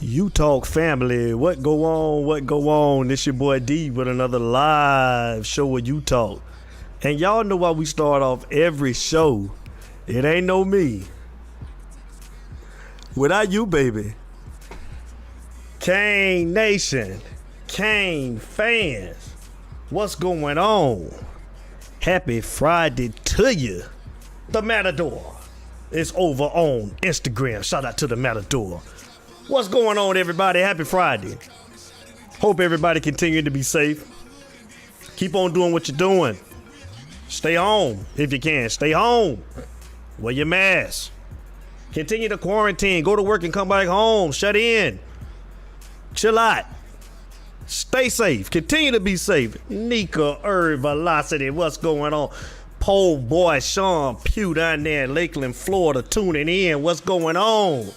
You Talk family, what go on, what go on? This your boy D with another live show with You Talk. And y'all know why we start off every show. It ain't no me. Without you, baby. Kane Nation, Kane fans, what's going on? Happy Friday to you. The Matador is over on Instagram. Shout out to the Matador. What's going on, everybody? Happy Friday. Hope everybody continue to be safe. Keep on doing what you're doing. Stay home if you can. Stay home. Wear your mask. Continue to quarantine. Go to work and come back home. Shut in. Chill out. Stay safe. Continue to be safe. Nika Velocity. What's going on? Pole boy Sean Pugh down there in Lakeland, Florida, tuning in. What's going on?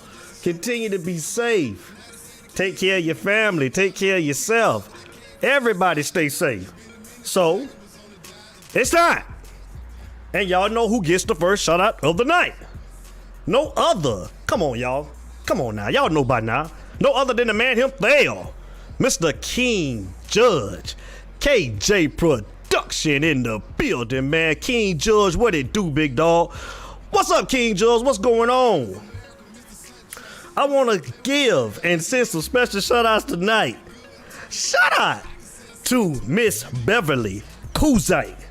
Continue to be safe. Take care of your family. Take care of yourself. Everybody stay safe. So, it's time. And y'all know who gets the first shout out of the night. No other. Come on, y'all. Come on now. Y'all know by now. No other than the man himself, Mr. King Judge. KJ Production in the building, man. King Judge, what it do, big dog? What's up, King Judge? What's going on? I want to give and send some special shout-outs tonight. Shout out to Miss Beverly Kuzite.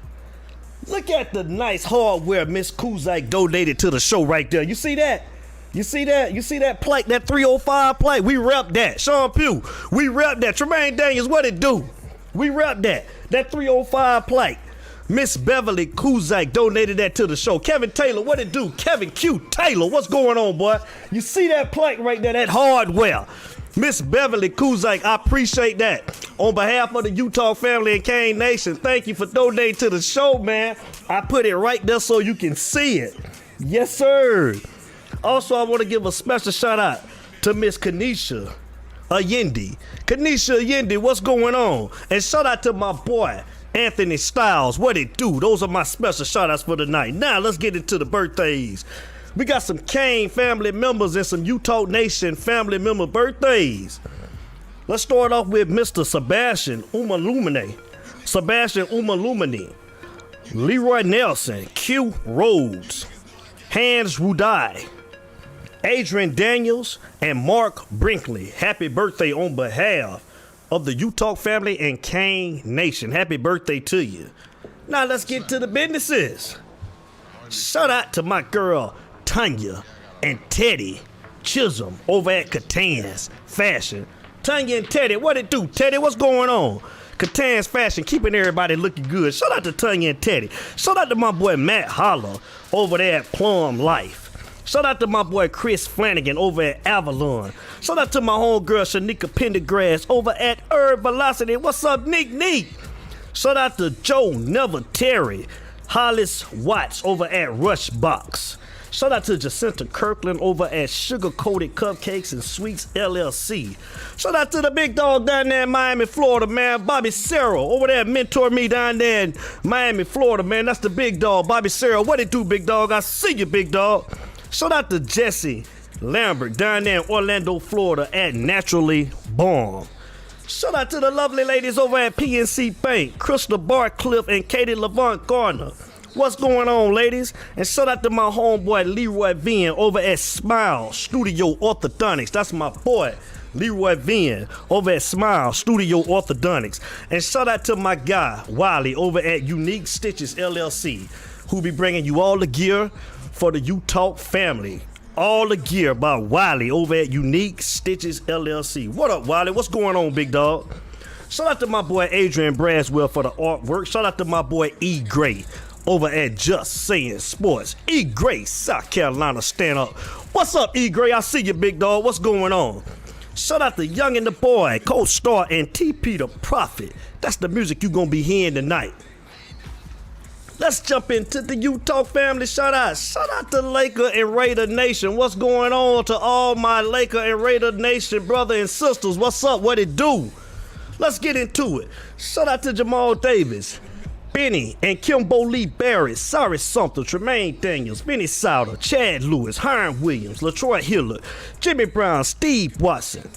Look at the nice hardware Miss Kuzite donated to the show right there. You see that? You see that? You see that plate, that 305 plate? We rep that. Sean Pugh, we rep that. Tremaine Daniels, what it do? We rep that. That 305 plate. Miss Beverly Kuzak donated that to the show. Kevin Taylor, what it do? Kevin Q Taylor, what's going on, boy? You see that plate right there, that hardware. Miss Beverly Kuzak, I appreciate that. On behalf of the Utah family and Kane Nation, thank you for donating to the show, man. I put it right there so you can see it. Yes, sir. Also, I want to give a special shout out to Miss Kanisha Allende. Kanisha Allende, what's going on? And shout out to my boy, Anthony Styles, what it do? Those are my special shout-outs for tonight. Now, let's get into the birthdays. We got some Kane family members and some Utah Nation family member birthdays. Let's start off with Mr. Sebastian Umalumene. Leroy Nelson, Q Rhodes, Hans Rudai, Adrian Daniels, and Mark Brinkley. Happy birthday on behalf of the Utah family and Kane Nation. Happy birthday to you. Now let's get to the businesses. Shout out to my girl Tanya and Teddy Chisholm over at Catan's Fashion. Tanya and Teddy, what it do? Teddy, what's going on? Catan's Fashion, keeping everybody looking good. Shout out to Tanya and Teddy. Shout out to my boy Matt Holler over there at Plum Life. Shout out to my boy Chris Flanagan over at Avalon. Shout out to my homegirl Shanika Pendergrass over at Velocity. What's up, Nick? Shout out to Joe Never Terry, Hollis Watts over at Rushbox. Shout out to Jacinta Kirkland over at Sugar Coated Cupcakes and Sweets LLC. Shout out to the big dog down there in Miami, Florida, man. Bobby Sarah over there mentor me down there in Miami, Florida, man. That's the big dog, Bobby Sarah. What it do, big dog? I see you, big dog. Shout out to Jesse Lambert down there in Orlando, Florida at Naturally Born. Shout out to the lovely ladies over at PNC Bank, Crystal Barcliffe and Katie Levant Garner. What's going on, ladies? And shout out to my homeboy Leroy Venn over at Smile Studio Orthodontics. That's my boy Leroy Venn over at Smile Studio Orthodontics. And shout out to my guy Wiley over at Unique Stitches LLC, who be bringing you all the gear for the Utah family. All the gear by Wiley over at Unique Stitches LLC. What up, Wiley? What's going on, big dog? Shout out to my boy Adrian Braswell for the artwork. Shout out to my boy E. Gray over at Just Saying Sports. E. Gray, South Carolina, stand up. What's up, E. Gray? I see you, big dog. What's going on? Shout out to Young and the Boy, Co-Star, and TP the Prophet. That's the music you gonna be hearing tonight. Let's jump into the Utah family shout out. Shout out to Laker and Raider Nation. What's going on to all my Laker and Raider Nation brother and sisters? What's up? What it do? Let's get into it. Shout out to Jamal Davis, Benny and Kimbo Lee Barrett, Cyrus Sumter, Tremaine Daniels, Benny Sauter, Chad Lewis, Hiram Williams, LaTroy Hillard, Jimmy Brown, Steve Watson,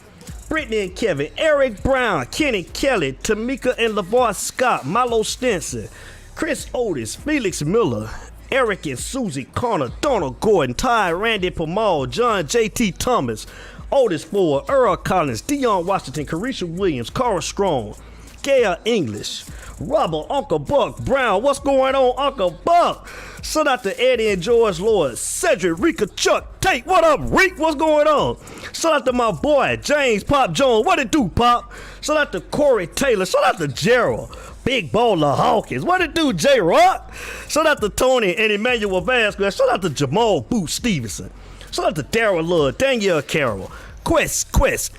Brittany and Kevin, Eric Brown, Kenny Kelly, Tamika and LeVar Scott, Milo Stinson, Chris Otis, Felix Miller, Eric and Susie Connor, Donald Gordon, Ty, Randy Pamal, John J.T. Thomas, Otis Ford, Earl Collins, Deion Washington, Carisha Williams, Cara Strong, Gail English, Robert, Uncle Buck Brown. What's going on, Uncle Buck? Shout out to Eddie and George Lord, Cedric, Rika, Chuck, Tate. What up, Reek? What's going on? Shout out to my boy, James Pop Jones. What it do, Pop? Shout out to Corey Taylor. Shout out to Gerald. Big Baller Hawkins. What it do, J-Rock? Shout out to Tony and Emmanuel Vasquez. Shout out to Jamal Booth Stevenson. Shout out to Daryl Love, Danielle Carroll, Quest,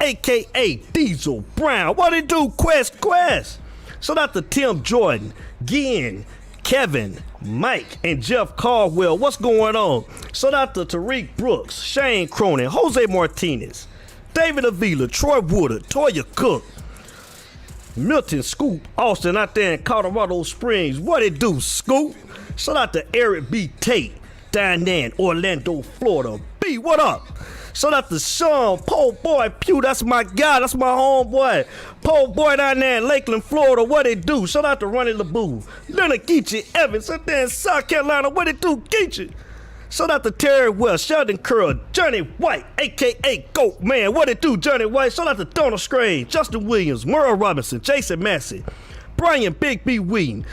a.k.a. Diesel Brown. What it do, Quest? Shout out to Tim Jordan, Ginn, Kevin, Mike, and Jeff Caldwell. What's going on? Shout out to Tariq Brooks, Shane Cronin, Jose Martinez, David Avila, Troy Woodard, Toya Cook, Milton Scoop Austin out there in Colorado Springs. What it do, Scoop? Shout out to Eric B. Tate down there in Orlando, Florida. B, what up? Shout out to Sean, Pole Boy Pugh. That's my guy. That's my homeboy. Pole Boy down there in Lakeland, Florida. What it do? Shout out to Ronnie LeBou, Leonard Geechee Evans out there in South Carolina. What it do, Geechee? Shout out to Terry Wells, Sheldon Curl, Johnny White, a.k.a. Goat Man. What it do, Johnny White? Shout out to Donald Strange, Justin Williams, Merle Robinson, Jason Massey, Brian Big B. Wheaton,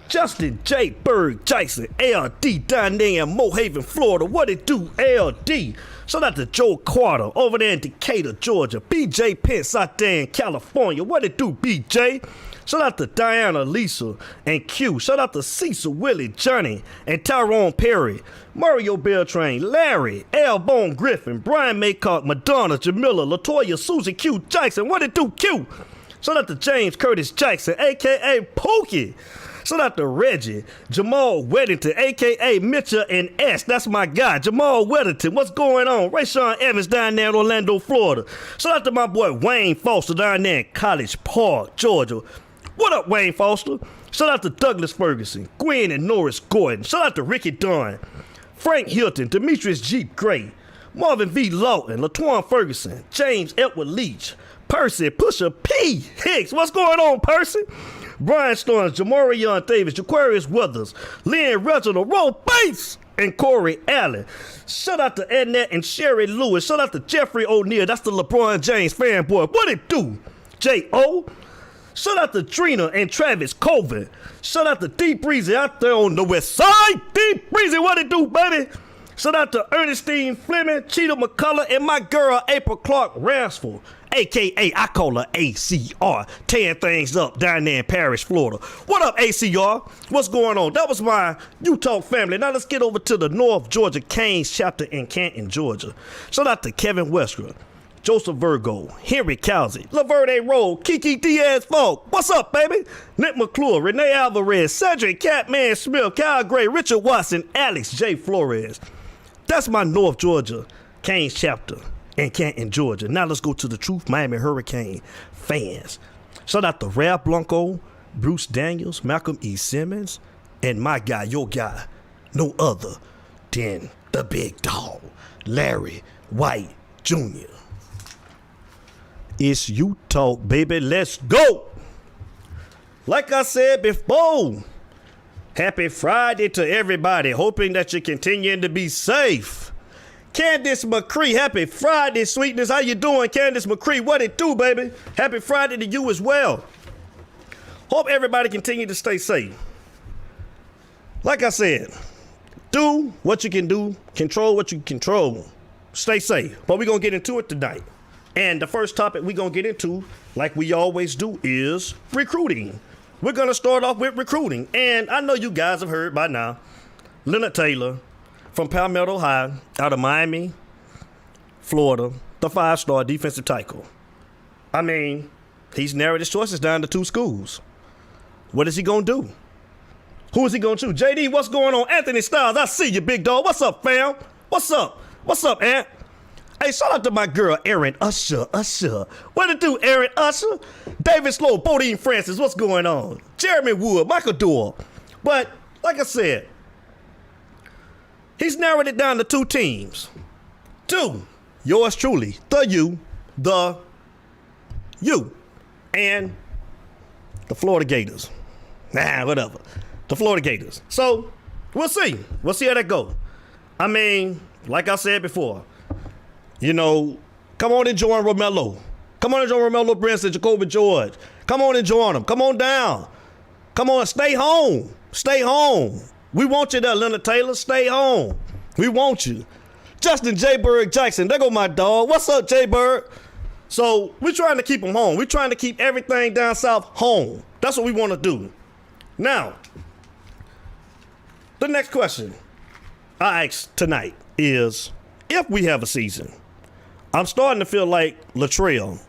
Justin J. Berg, Jason, LD down there in Mohaven, Florida. What it do, LD? Shout out to Joe Carter over there in Decatur, Georgia. BJ Pence out there in California. What it do, BJ? Shout out to Diana, Lisa, and Q. Shout out to Cecil, Willie, Johnny, and Tyrone Perry, Mario Beltrain, Larry, L. Bone Griffin, Brian Maycock, Madonna, Jamila, Latoya, Susie Q. Jackson. What it do, Q? Shout out to James Curtis Jackson, a.k.a. Pookie. Shout out to Reggie, Jamal Weddington, a.k.a. Mitchell and S. That's my guy, Jamal Weddington. What's going on? Rayshawn Evans down there in Orlando, Florida. Shout out to my boy Wayne Foster down there in College Park, Georgia. What up, Wayne Foster? Shout out to Douglas Ferguson, Gwen and Norris Gordon. Shout out to Ricky Dunn, Frank Hilton, Demetrius G. Gray, Marvin V. Lawton, LaTuan Ferguson, James Edward Leach, Percy Pusha P. Hicks. What's going on, Percy? Brian Storms, Jamarion Davis, Jaquarius Weathers, Lynn Reginald, Roll Bates, and Corey Allen. Shout out to Annette and Sherry Lewis. Shout out to Jeffrey O'Neal. That's the LeBron James fanboy. What it do? J.O. Shout out to Trina and Travis Colvin. Shout out to D Breezy out there on the west side. D Breezy, what it do, baby? Shout out to Ernestine Fleming, Cheetah McCullough, and my girl April Clark Ransford, a.k.a. I call her ACR, tearing things up down there in Paris, Florida. What up, ACR? What's going on? That was my U-Talk family. Now let's get over to the North Georgia Canes chapter in Canton, Georgia. Shout out to Kevin Westbrook, Joseph Virgo, Henry Cowsey, Laverde Rowe, Kiki Diaz Falk. What's up, baby? Nick McClure, Renee Alvarez, Cedric Catman Smith, Kyle Gray, Richard Watson, Alex J. Flores. That's my North Georgia Canes chapter in Canton, Georgia. Now let's go to the Truth Miami Hurricane fans. Shout out to Ralph Blanco, Bruce Daniels, Malcolm E. Simmons, and my guy, your guy, no other than the big dog, Larry White Jr. It's U-Talk, baby. Let's go. Like I said before, happy Friday to everybody. Hoping that you're continuing to be safe. Candace McCree, happy Friday, sweetness. How you doing, Candace McCree? What it do, baby? Happy Friday to you as well. Hope everybody continue to stay safe. Like I said, do what you can do, control what you can control, stay safe. But we're going to get into it tonight. And the first topic we're going to get into, like we always do, is recruiting. We're going to start off with recruiting. And I know you guys have heard by now, Leonard Taylor from Palmetto High out of Miami, Florida, the 5-star defensive tackle. I mean, he's narrowed his choices down to 2 schools. What is he going to do? Who is he going to choose? JD, what's going on? Anthony Styles, I see you, big dog. What's up, fam? What's up? What's up, Ant? Hey, shout out to my girl, Erin Usher. What it do, Erin Usher? David Slow, Bodine Francis, what's going on? Jeremy Wood, Michael Doyle. But, like I said, he's narrowed it down to 2 teams. 2, yours truly, the You and the Florida Gators. Whatever. The Florida Gators. So we'll see. We'll see how that goes. I mean, like I said before, you know, come on and join Romello. Come on and join Romello Brinson, Jacoby George. Come on and join them. Come on down. Come on, stay home. Stay home. We want you there, Leonard Taylor. Stay home. We want you. Justin J. Bird Jackson. There go my dog. What's up, J. Bird? So we're trying to keep them home. We're trying to keep everything down south home. That's what we want to do. Now, the next question I asked tonight is, if we have a season, I'm starting to feel like Latrell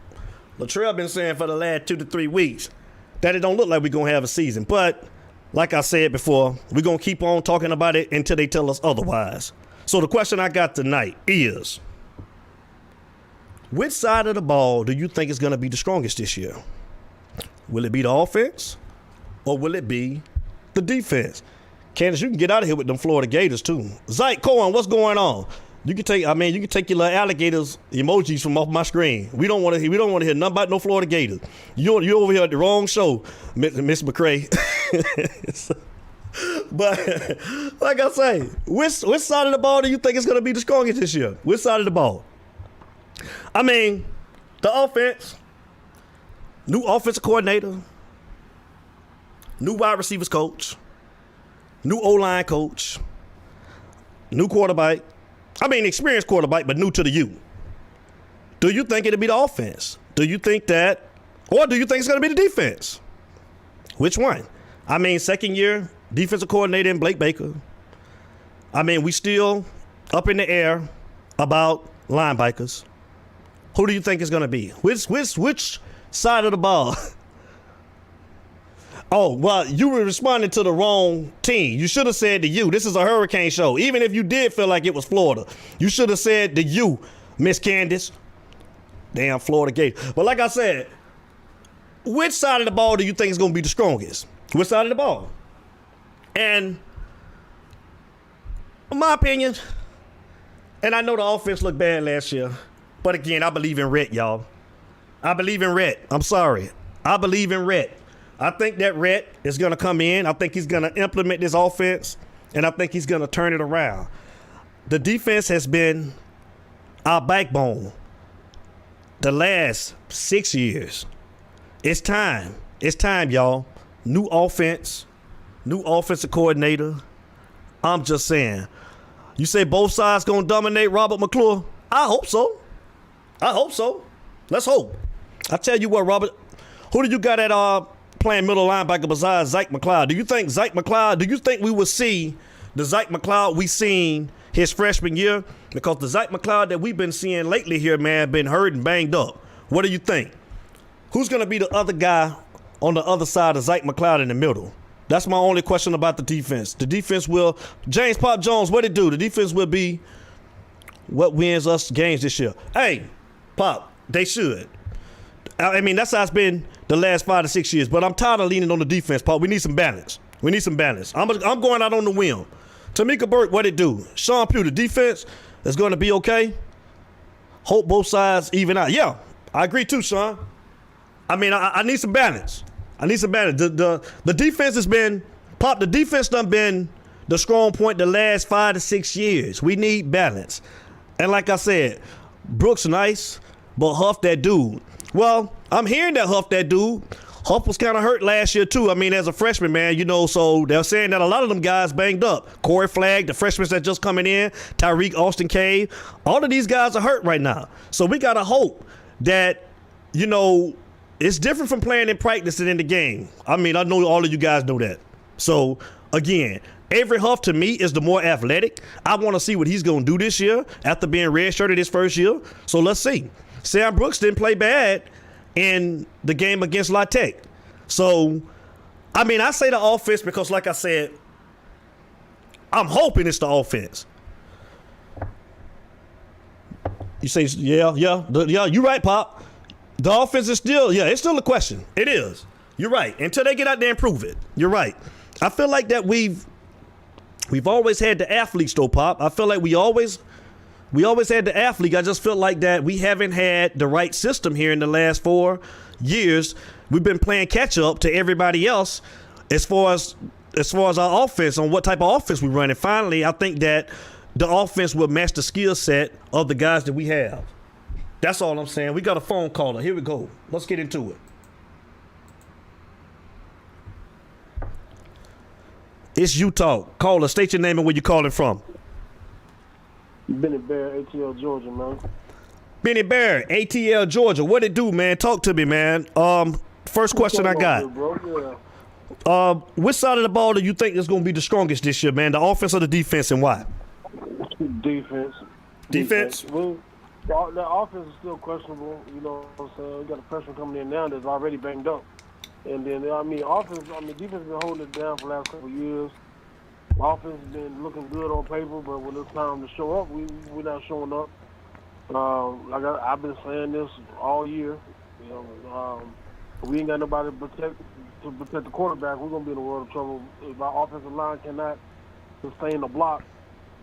been saying for the last 2 to 3 weeks that it don't look like we're going to have a season. But like I said before, we're going to keep on talking about it until they tell us otherwise. So the question I got tonight is, which side of the ball do you think is going to be the strongest this year? Will it be the offense or will it be the defense? Candace, you can get out of here with them Florida Gators too. Zyke Cohen, what's going on? You can take your little alligators emojis from off my screen. We don't want to hear nothing about no Florida Gators. You over here at the wrong show, Miss McCray. But like I say, which side of the ball do you think is going to be the strongest this year? Which side of the ball? I mean, the offense, new offensive coordinator, new wide receivers coach, new O-line coach, new quarterback. I mean, experienced quarterback, but new to the U. Do you think it'll be the offense? Do you think that, or do you think it's going to be the defense? Which one? I mean, second year defensive coordinator in Blake Baker. I mean, we still up in the air about linebackers. Who do you think is going to be? Which side of the ball? Oh, well, you were responding to the wrong team. You should have said the U. This is a hurricane show. Even if you did feel like it was Florida, you should have said the U, Miss Candace. Damn Florida Gators. But like I said, which side of the ball do you think is going to be the strongest? Which side of the ball? And in my opinion, and I know the offense looked bad last year, but again, I believe in Rhett, y'all. I believe in Rhett. I'm sorry. I believe in Rhett. I think that Rhett is going to come in. I think he's going to implement this offense, and I think he's going to turn it around. The defense has been our backbone the last 6 years. It's time. It's time, y'all. New offense, new offensive coordinator. I'm just saying. You say both sides going to dominate Robert McClure? I hope so. I hope so. Let's hope. I tell you what, Robert, who do you got at playing middle linebacker besides Zyke McLeod? Do you think we will see the Zyke McLeod we seen his freshman year? Because the Zyke McLeod that we've been seeing lately here, man, been hurt and banged up. What do you think? Who's going to be the other guy on the other side of Zyke McLeod in the middle? That's my only question about the defense. The defense will, James Pop Jones, what it do? The defense will be what wins us games this year. Hey, Pop, they should. I mean, that's how it's been the last 5 to 6 years. But I'm tired of leaning on the defense, Pop. We need some balance. We need some balance. I'm going out on the whim. Tamika Burke, what it do? Sean Pugh, the defense is going to be okay. Hope both sides even out. Yeah, I agree too, Sean. I mean, I need some balance. I need some balance. The defense has been, Pop, the defense done been the strong point the last 5 to 6 years. We need balance. And like I said, Brooks nice, but Huff that dude. Well, I'm hearing that Huff that dude. Huff was kind of hurt last year too. I mean, as a freshman, man, you know, so they're saying that a lot of them guys banged up. Corey Flagg, the freshmen that just coming in, Tyreek Austin Cave, all of these guys are hurt right now. So we got to hope that, you know, it's different from playing in practice and in the game. I mean, I know all of you guys know that. So, again, Avery Huff, to me, is the more athletic. I want to see what he's going to do this year after being redshirted his first year. So, let's see. Sam Brooks didn't play bad in the game against La Tech. So, I mean, I say the offense because, like I said, I'm hoping it's the offense. You say, yeah, you're right, Pop. The offense is still, it's still a question. It is. You're right. Until they get out there and prove it. You're right. I feel like that we've always had the athletes, though, Pop. I feel like we always We always had the athlete. I just felt like that we haven't had the right system here in the last 4 years. We've been playing catch up to everybody else as far as our offense, on what type of offense we run. And finally, I think that the offense will match the skill set of the guys that we have. That's all I'm saying. We got a phone caller. Here we go. Let's get into it. It's Utah. Caller, state your name and where you calling from. Benny Bear, ATL, Georgia, man. Benny Bear, ATL, Georgia. What it do, man? Talk to me, man. First question I got. Which side of the ball do you think is going to be the strongest this year, man? The offense or the defense, and why? Defense. Well, the offense is still questionable. You know what I'm saying? We got a freshman coming in now that's already banged up. And then, defense has been holding it down for the last couple of years. Offense has been looking good on paper, but when it's time to show up, we're not showing up. I've been saying this all year. We ain't got nobody to protect the quarterback. We're going to be in a world of trouble. If our offensive line cannot sustain the block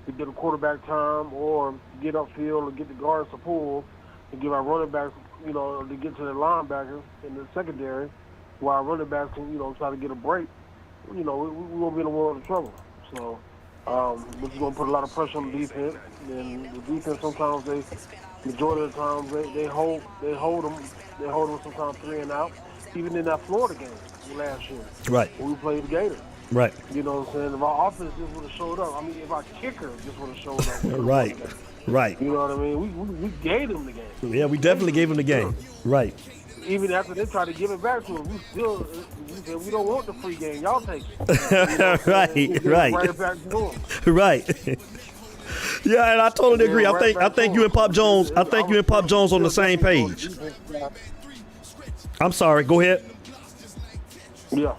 to get a quarterback time or get upfield or get the guards to pull and give our running backs, to get to the linebackers in the secondary, while our running backs can, try to get a break, we're going to be in a world of trouble. So we're just going to put a lot of pressure on the defense. And the defense sometimes majority of the times they hold them sometimes 3 and out. Even in that Florida game last year. Right. When we played the Gators. Right. You know what I'm saying? If our offense just would have showed up. If our kicker just would have showed up. Right. You know what I mean? We gave them the game. Yeah, we definitely gave them the game. Right. Even after they tried to give it back to us, we said, we don't want the free game. Y'all take it. Right. Right back to them. Right. Yeah, and I totally agree. I think you and Pop Jones. I think you and Pop Jones on the same page. I'm sorry. Go ahead. Yeah.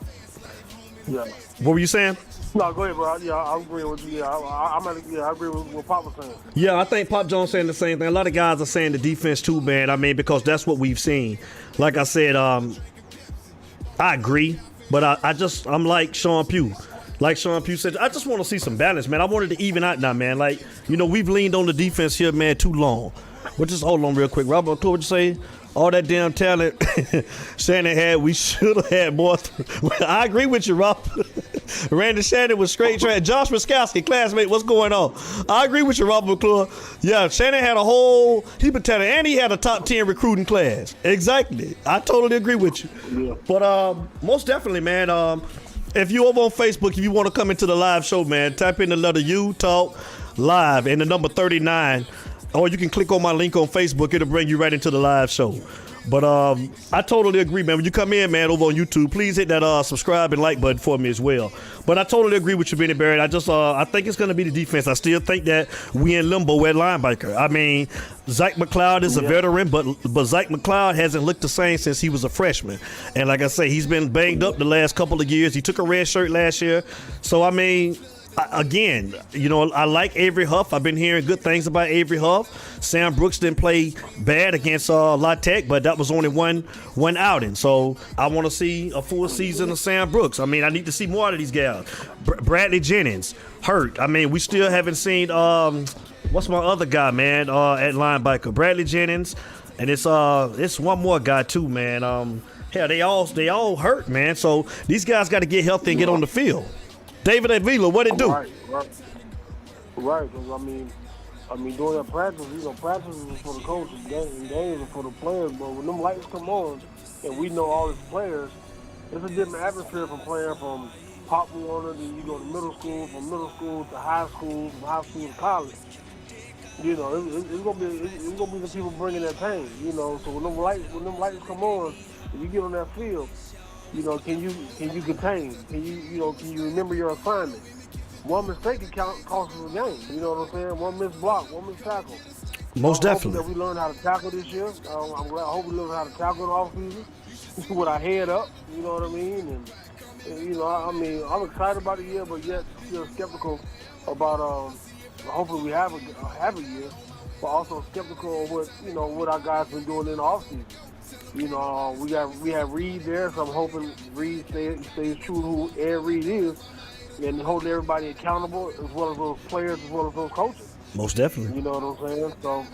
What were you saying? No, go ahead, bro. Yeah, I agree with you. I agree with what Pop was saying. Yeah, I think Pop Jones saying the same thing. A lot of guys are saying the defense too, man. Because that's what we've seen. Like I said, I agree, but I'm like Sean Pugh. Like Sean Pugh said, I just want to see some balance, man. I wanted to even out now, man. We've leaned on the defense here, man, too long. But just hold on real quick. Robert, what would you say? All that damn talent Shannon had, we should have had more. I agree with you, Rob. Randy Shannon was straight trash. Josh Wiskowski, classmate, what's going on? I agree with you, Robert McClure. Yeah, Shannon had he been telling, and he had a top 10 recruiting class. Exactly. I totally agree with you. Yeah. But most definitely, man, if you over on Facebook, if you want to come into the live show, man, type in the letter U, talk, live, and the number 39. Or you can click on my link on Facebook. It'll bring you right into the live show. But I totally agree, man. When you come in, man, over on YouTube, please hit that subscribe and like button for me as well. But I totally agree with you, Benny Barrett. I think it's going to be the defense. I still think that we in limbo at linebacker. Zach McLeod is a veteran, but Zach McLeod hasn't looked the same since he was a freshman. And like I say, he's been banged up the last couple of years. He took a red shirt last year. So, again, I like Avery Huff. I've been hearing good things about Avery Huff. Sam Brooks didn't play bad against La Tech, but that was only one outing. So I want to see a full season of Sam Brooks. I need to see more out of these guys. Bradley Jennings hurt. We still haven't seen what's my other guy, man, at linebacker? Bradley Jennings, and it's one more guy too, man. Hell, they all hurt, man. So these guys got to get healthy and get on the field. David Avila, what it do? Right. Because during that practice, practice is for the coaches, games are for the players. But when them lights come on, and we know all these players, it's a different atmosphere from playing from Pop Warner. Then you go to middle school, from middle school to high school, from high school to college. It's gonna be the people bringing that pain. So when them lights come on, and you get on that field. Can you contain? Can you remember your assignment? One mistake can cost us a game. You know what I'm saying? One missed block, one missed tackle. Most definitely. That we learned how to tackle this year. I hope we learn how to tackle in the offseason with our head up. You know what I mean? And I'm excited about the year, but yet still skeptical about. Hopefully we have a year, but also skeptical of what our guys been doing in the offseason. We have Reed there, so I'm hoping Reed stays true to who Ed Reed is. and holding everybody accountable, as well as those players, as well as those coaches. Most definitely. You know what I'm saying? So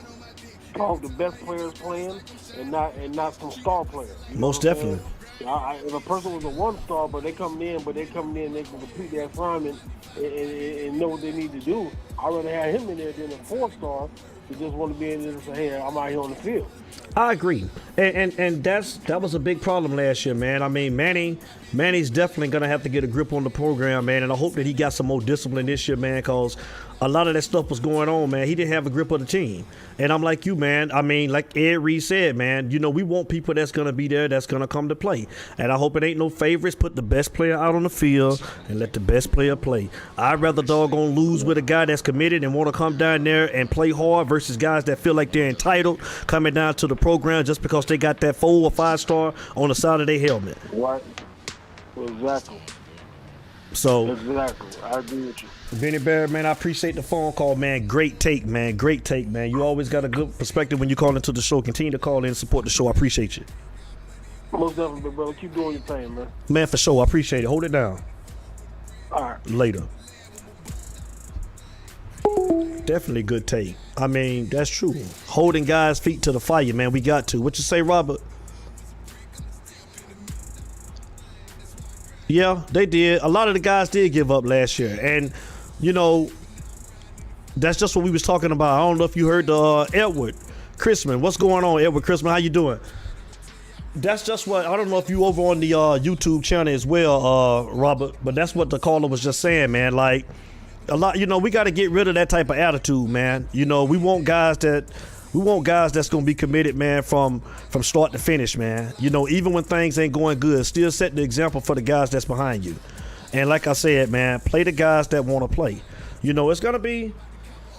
I hope the best players playing, and not some star players. Most definitely. If a person was a 1-star, but they coming in, they can complete their assignment and know what they need to do, I'd rather have him in there than a 4-star who just want to be in there and say, hey, I'm out here on the field. I agree, and that was a big problem last year, man. I mean, Manny's definitely gonna have to get a grip on the program, man, and I hope that he got some more discipline this year, man, because a lot of that stuff was going on, man. He didn't have a grip of the team, and I'm like you, man. I mean, like Ed Reed said, man, you know, we want people that's gonna be there, that's gonna come to play, and I hope it ain't no favorites. Put the best player out on the field and let the best player play. I'd rather doggone lose with a guy that's committed and want to come down there and play hard versus guys that feel like they're entitled coming down to the program just because they got that 4 or 5-star on the side of their helmet. Right. Exactly. So exactly. I agree with you. Benny Bear, man, I appreciate the phone call, man. Great take, man. Great take, man. You always got a good perspective when you call into the show. Continue to call in and support the show. I appreciate you. Most definitely, brother. Keep doing your thing, man. Man, for sure. I appreciate it. Hold it down. All right. Later. Definitely good take. I mean, that's true. Holding guys' feet to the fire, man. We got to. What you say, Robert? Yeah, they did. A lot of the guys did give up last year. And, you know, that's just what we was talking about. I don't know if you heard Edward Chrisman. What's going on, Edward Chrisman? How you doing? That's just what, I don't know if you over on the YouTube channel as well, Robert, but that's what the caller was just saying, man. Like, a lot, you know, we got to get rid of that type of attitude, man. You know, we want guys that's gonna be committed, man, from start to finish, man. You know, even when things ain't going good, still set the example for the guys that's behind you. And like I said, man, play the guys that want to play. You know, it's gonna be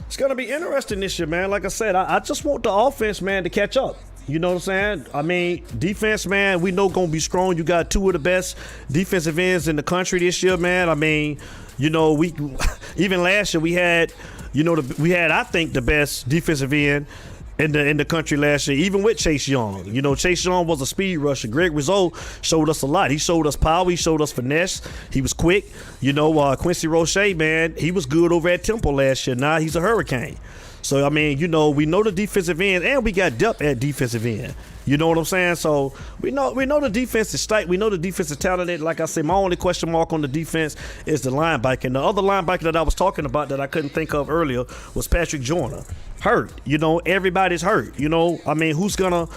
interesting this year, man. Like I said, I just want the offense, man, to catch up. You know what I'm saying? I mean, defense, man, we know gonna be strong. You got 2 of the best defensive ends in the country this year, man. I mean, you know, we even last year we had, you know, I think the best defensive end in the country last year, even with Chase Young. You know, Chase Young was a speed rusher. Greg Rizzo showed us a lot. He showed us power. He showed us finesse. He was quick. You know, Quincy Roche, man, he was good over at Temple last year. Now he's a hurricane. So, I mean, you know, we know the defensive end, and we got depth at defensive end. You know what I'm saying? So we know the defense is tight. We know the defense is talented. Like I said, my only question mark on the defense is the linebacker. And the other linebacker that I was talking about that I couldn't think of earlier was Patrick Joyner. Hurt. You know, everybody's hurt. You know, I mean, who's gonna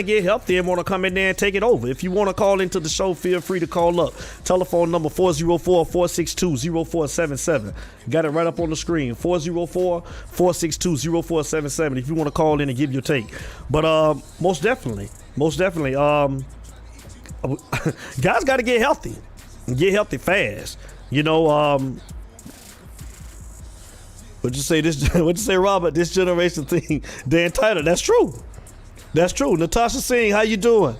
get healthy and want to come in there and take it over? If you want to call into the show, feel free to call up. Telephone number 404-462-0477. Got it right up on the screen. 404-462-0477. If you want to call in and give your take. But most definitely, guys got to get healthy and get healthy fast. You know, What'd you say, Robert? This generation thing, they're entitled. That's true. Natasha Singh, how you doing?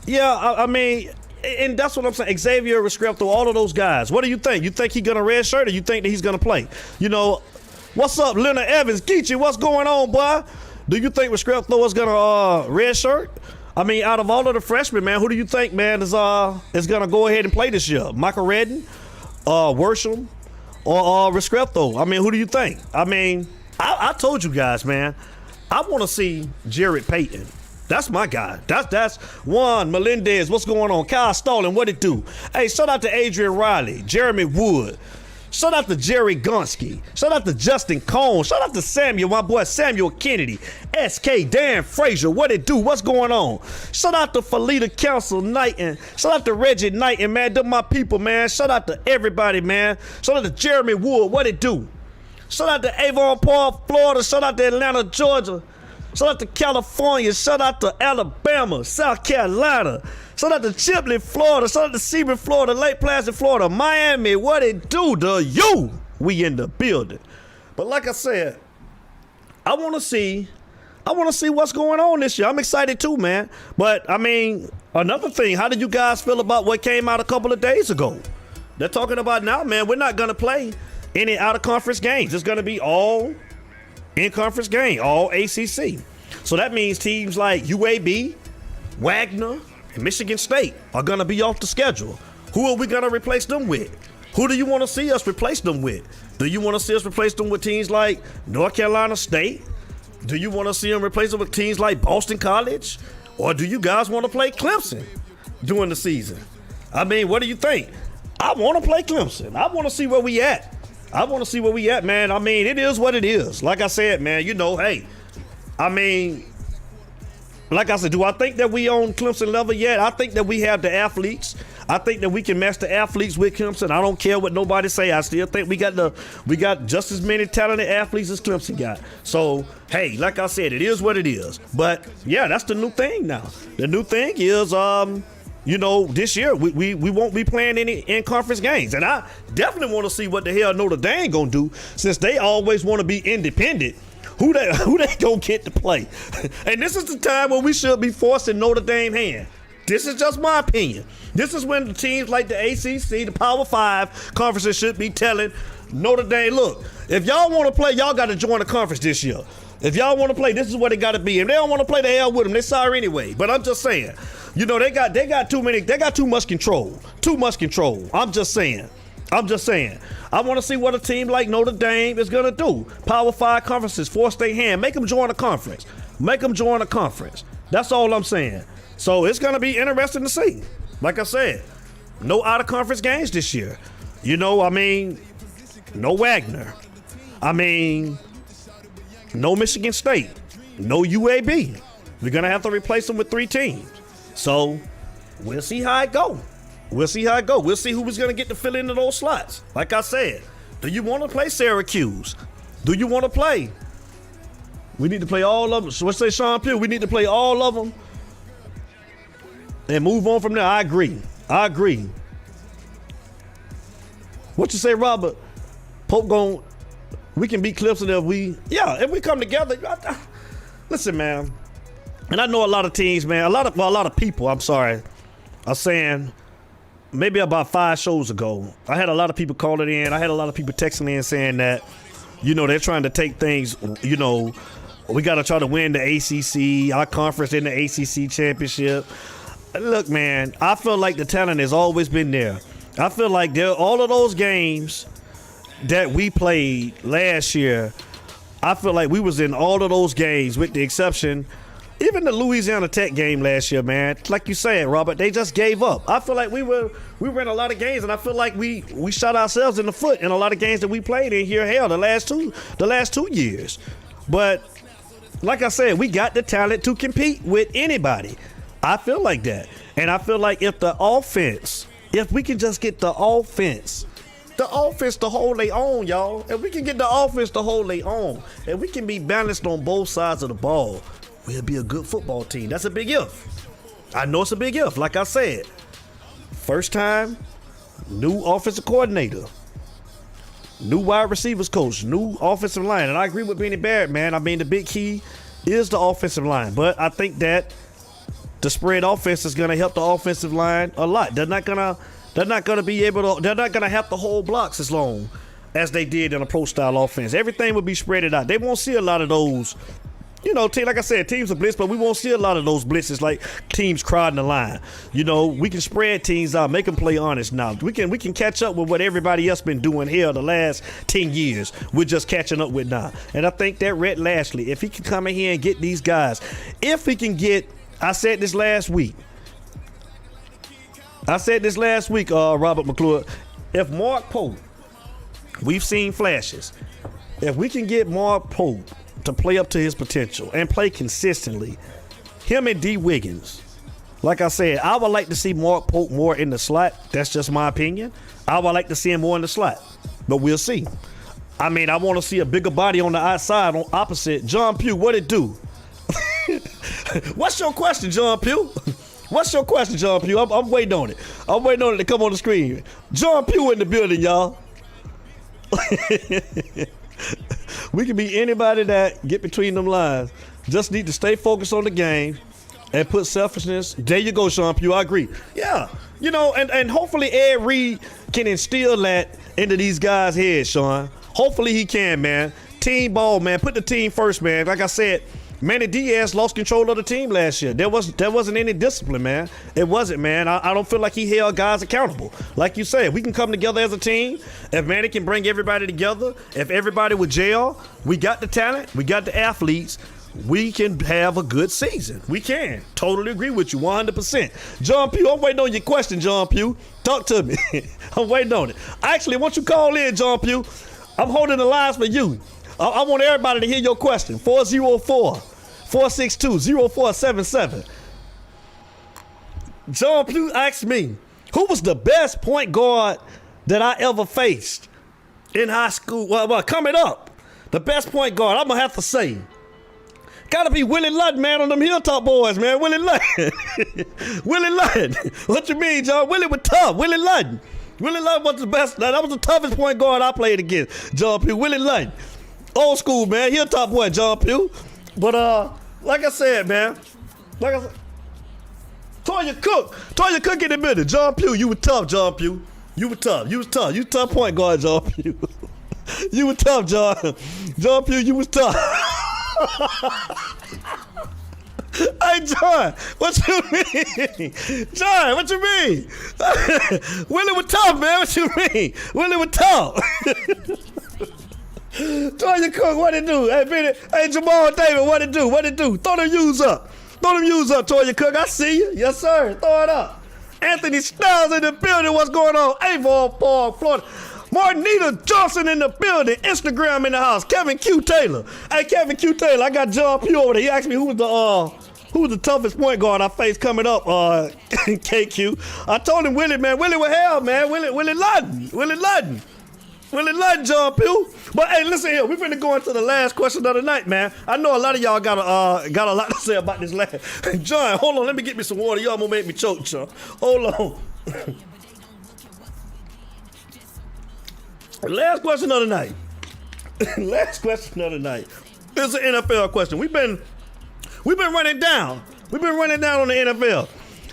Yeah, I mean, and that's what I'm saying. Xavier Rescrepto, all of those guys. What do you think? You think he's gonna red shirt, or you think that he's gonna play? You know, what's up, Leonard Evans? Geechee, what's going on, boy? Do you think Rescrepto is gonna red shirt? I mean, out of all of the freshmen, man, who do you think, man, is gonna go ahead and play this year? Michael Redden? Worsham or Rescrepto? I mean, who do you think? I mean, I told you guys, man, I want to see Jared Payton. That's my guy. That's Juan Melendez. What's going on? Kyle Stalling, what it do? Hey, shout out to Adrian Riley, Jeremy Wood. Shout out to Jerry Gonski. Shout out to Justin Cone. Shout out to Samuel, my boy Samuel Kennedy. SK, Dan Frazier, what it do? What's going on? Shout out to Felita Council Knighton. Shout out to Reggie Knighton, man. Them my people, man. Shout out to everybody, man. Shout out to Jeremy Wood, what it do? Shout out to Avon Park, Florida. Shout out to Atlanta, Georgia. Shout out to California. Shout out to Alabama, South Carolina. Shout out to Chipley, Florida. Shout out to Sebring, Florida. Lake Placid, Florida. Miami, what it do to you? We in the building. But like I said, I want to see what's going on this year. I'm excited too, man. But I mean, another thing, how did you guys feel about what came out a couple of days ago? They're talking about now, man, we're not going to play any out-of-conference games. It's going to be all in-conference game, all ACC. So that means teams like UAB, Wagner, and Michigan State are going to be off the schedule. Who are we going to replace them with? Who do you want to see us replace them with? Do you want to see us replace them with teams like North Carolina State? Do you want to see them replace them with teams like Boston College? Or do you guys want to play Clemson during the season? I mean, what do you think? I want to play Clemson. I want to see where we at. I want to see where we at, man. I mean, it is what it is. Like I said, man, you know, hey, I mean, like I said, do I think that we on Clemson level yet? I think that we have the athletes. I think that we can match the athletes with Clemson. I don't care what nobody say. I still think we got just as many talented athletes as Clemson got. So, hey, like I said, it is what it is. But yeah, that's the new thing now. The new thing is, you know, this year we won't be playing any in-conference games. And I definitely want to see what the hell Notre Dame gonna do, since they always want to be independent. Who they gonna get to play? And this is the time when we should be forcing Notre Dame hand. This is just my opinion. This is when the teams like the ACC, the Power 5 conferences should be telling Notre Dame, look, if y'all want to play, y'all got to join the conference this year. If y'all want to play, this is what it got to be. If they don't want to play, the hell with them. They sorry anyway. But I'm just saying, you know, they got too much control. Too much control. I'm just saying. I want to see what a team like Notre Dame is going to do. Power 5 conferences, force their hand. Make them join a conference. That's all I'm saying. So it's going to be interesting to see. Like I said, no out-of-conference games this year. You know, I mean, no Wagner. I mean, no Michigan State. No UAB. We're going to have to replace them with 3 teams. So we'll see how it go. We'll see who was going to get to fill into those slots. Like I said, do you want to play Syracuse? Do you want to play? We need to play all of them. So let's say Sean Pugh, we need to play all of them and move on from there. I agree. What you say, Robert? Pope we can beat Clemson if we come together. Listen, man. And I know a lot of teams, man, a lot of people, I'm sorry, are saying, maybe about 5 shows ago, I had a lot of people calling in. I had a lot of people texting in saying that, you know, they're trying to take things, you know, we got to try to win the ACC, our conference in the ACC championship. Look, man, I feel like the talent has always been there. I feel like all of those games that we played last year, I feel like we was in all of those games with the exception, even the Louisiana Tech game last year, man. Like you said, Robert, they just gave up. I feel like we were in a lot of games, and I feel like we shot ourselves in the foot in a lot of games that we played in here, hell, the last two years. But like I said, we got the talent to compete with anybody. I feel like that. And I feel like if we can just get the offense to hold their own, y'all. If we can get the offense to hold their own, and we can be balanced on both sides of the ball, we'll be a good football team. That's a big if. I know it's a big if. Like I said, first time, new offensive coordinator, new wide receivers coach, new offensive line. And I agree with Benny Barrett, man. I mean, the big key is the offensive line. But I think that the spread offense is going to help the offensive line a lot. They're not going to have to hold blocks as long as they did in a pro style offense. Everything will be spreaded out. They won't see a lot of those, you know, like I said, teams are blitz, but we won't see a lot of those blitzes like teams crowding the line. You know, we can spread teams out, make them play honest now. We can catch up with what everybody else been doing here the last 10 years. We're just catching up with now. And I think that Rhett Lashley, if he can come in here and get these guys, if he can get, I said this last week, Robert McClure, if Mark Pope, we've seen flashes, if we can get Mark Pope to play up to his potential and play consistently, him and D. Wiggins, like I said, I would like to see Mark Pope more in the slot. That's just my opinion. I would like to see him more in the slot, but we'll see. I mean, I want to see a bigger body on the outside, on opposite. John Pugh, what it do? What's your question, John Pugh? I'm waiting on it. I'm waiting on it to come on the screen. John Pugh in the building, y'all. We can be anybody that get between them lines. Just need to stay focused on the game and put selfishness. There you go, Sean Pugh. I agree. Yeah. You know, and hopefully Ed Reed can instill that into these guys' heads, Sean. Hopefully he can, man. Team ball, man. Put the team first, man. Like I said, Manny Diaz lost control of the team last year. There wasn't any discipline, man. It wasn't, man. I don't feel like he held guys accountable. Like you said, we can come together as a team. If Manny can bring everybody together, if everybody would gel, we got the talent, we got the athletes, we can have a good season. We can. Totally agree with you, 100%. John Pugh, I'm waiting on your question, John Pugh. Talk to me. I'm waiting on it. Actually, once you call in, John Pugh, I'm holding the lines for you. I want everybody to hear your question. 404-462-0477. John Pugh asked me, who was the best point guard that I ever faced in high school? Well, coming up, the best point guard, I'm going to have to say, gotta be Willie Ludden, man, on them Hilltop boys, man. Willie Ludden. Willie Ludden. What you mean, John? Willie was tough. Willie Ludden. Willie Ludden was the best. That was the toughest point guard I played against, John Pugh. Willie Ludden. Old school, man. Hilltop boy, John Pugh. But, like I said, man. Like I said, Toya Cook in the middle. John Pugh, you were tough, John Pugh. You were tough. You was tough. You tough point guard, John Pugh. You were tough, John. John Pugh, you was tough. Hey, John, what you mean? John, what you mean? Willie was tough, man. What you mean? Willie was tough. Toya Cook, what it do? Hey, Benny, hey, Jamal David, what it do? What it do? Throw them U's up. Throw them U's up, Toya Cook. I see you. Yes, sir. Throw it up. Anthony Styles in the building. What's going on? Avon Park, Florida. Marnita Johnson in the building. Instagram in the house. Kevin Q. Taylor. Hey, Kevin Q. Taylor, I got John Pugh over there. He asked me who was the toughest point guard I faced coming up, KQ. I told him Willie, man. Willie was hell, man. Willie Ludden. Willie Ludden. Willie Ludden, John Pugh. But hey, listen here. We're finna go into the last question of the night, man. I know a lot of y'all got a lot to say about this last. John, hold on. Let me get me some water. Y'all gonna make me choke, John. Hold on. Last question of the night. Last question of the night. It's an NFL question. We've been running down. We've been running down on the NFL.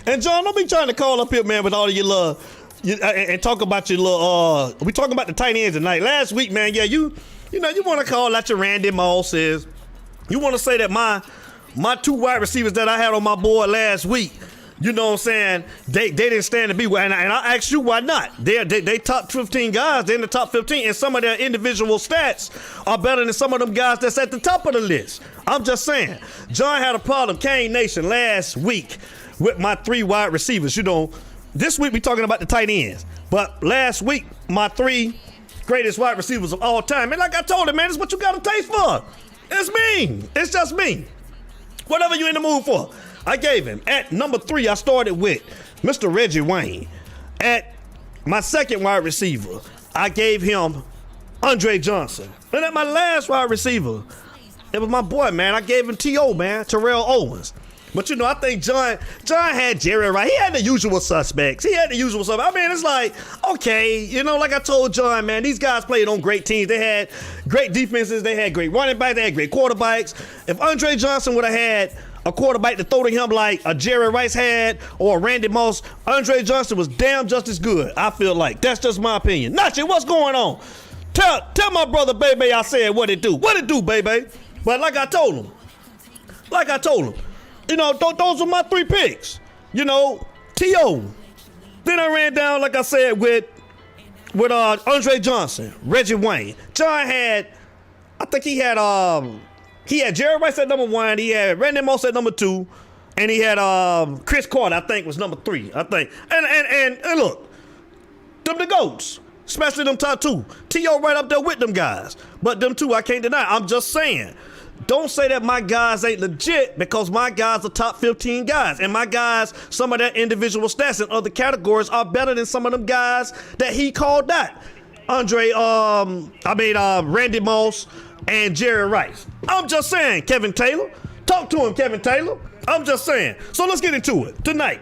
And John, don't be trying to call up here, man, with all of your little and talk about your little we talking about the tight ends tonight. Last week, man, yeah, you want to call out your Randy Mosses. You want to say that my two wide receivers that I had on my board last week, you know what I'm saying, they didn't stand to be. And I asked you why not. They top 15 guys. They're in the top 15, and some of their individual stats are better than some of them guys that's at the top of the list. I'm just saying. John had a problem, Kane Nation, last week with my three wide receivers. You know, this week we talking about the tight ends. But last week, my three greatest wide receivers of all time. And like I told him, man, it's what you got a taste for. It's me. It's just me. Whatever you in the mood for. I gave him. At number 3, I started with Mr. Reggie Wayne. At my second wide receiver, I gave him Andre Johnson. And at my last wide receiver, it was my boy, man. I gave him T.O., man, Terrell Owens. But, you know, I think John had Jerry right. He had the usual suspects. I mean, it's like, okay, you know, like I told John, man, these guys played on great teams. They had great defenses. They had great running backs. They had great quarterbacks. If Andre Johnson would have had a quarterback to throw to him like a Jerry Rice had or a Randy Moss, Andre Johnson was damn just as good, I feel like. That's just my opinion. Nachi, what's going on? Tell my brother, baby, I said what it do. What it do, baby? But like I told him, you know, those are my 3 picks. You know, T.O. Then I ran down, like I said, with Andre Johnson, Reggie Wayne. John had, I think he had Jerry Rice at number 1. He had Randy Moss at number 2. And he had Chris Carter, I think, was number 3, I think. And look, them the GOATs, especially them top 2. T.O. right up there with them guys. But them 2, I can't deny. I'm just saying. Don't say that my guys ain't legit, because my guys are top 15 guys. And my guys, some of their individual stats in other categories are better than some of them guys that he called that. Randy Moss and Jerry Rice. I'm just saying, Kevin Taylor. Talk to him, Kevin Taylor. I'm just saying. So let's get into it tonight.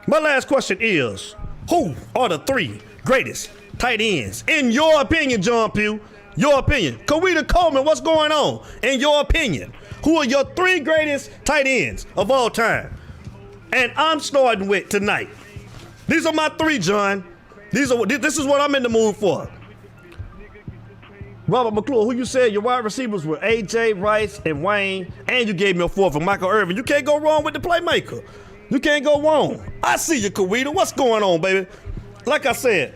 My last question is, who are the 3 greatest tight ends? In your opinion, John Pugh. Your opinion. Kawita Coleman, what's going on? In your opinion, who are your 3 greatest tight ends of all time? And I'm starting with tonight. These are my 3, John. This is what I'm in the mood for. Robert McClure, who you said your wide receivers were A.J., Rice, and Wayne, and you gave me a fourth for Michael Irvin. You can't go wrong with the playmaker. You can't go wrong. I see you, Kawita. What's going on, baby? Like I said,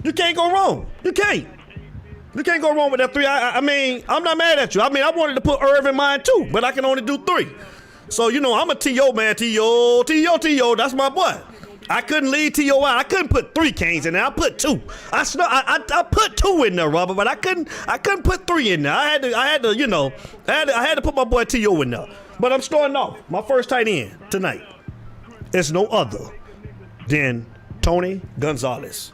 you can't go wrong. You can't. You can't go wrong with that 3. I mean, I'm not mad at you. I mean, I wanted to put Irv in mine too, but I can only do 3. So, you know, I'm a T.O. man. T.O. That's my boy. I couldn't leave T.O. out. I couldn't put 3 Canes in there. I put 2. I put 2 in there, Robert, but I couldn't put 3 in there. I had to, you know, I had to put my boy T.O. in there. But I'm starting off. My first tight end tonight is no other than Tony Gonzalez.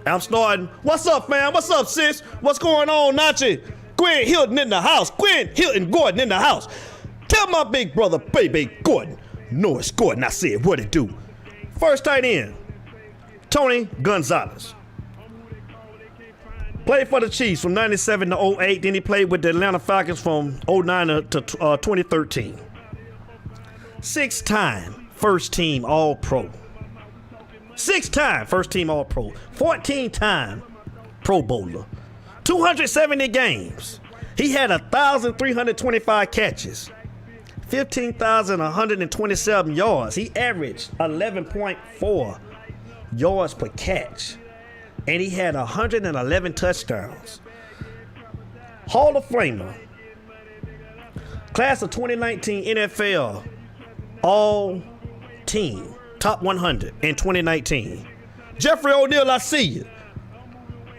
I'm starting. What's up, fam? What's up, sis? What's going on, Nachi? Gwen Hilton in the house. Gwen Hilton Gordon in the house. Tell my big brother, baby Gordon. Norris Gordon, I said, what it do? First tight end, Tony Gonzalez. Played for the Chiefs from 97 to 08. Then he played with the Atlanta Falcons from 09 to 2013. 6-time first team All-Pro. 6-time first team All-Pro. 14-time Pro Bowler. 270 games. He had 1,325 catches. 15,127 yards. He averaged 11.4 yards per catch. And he had 111 touchdowns. Hall of Famer. Class of 2019 NFL All Team. Top 100 in 2019. Jeffrey O'Neal, I see you.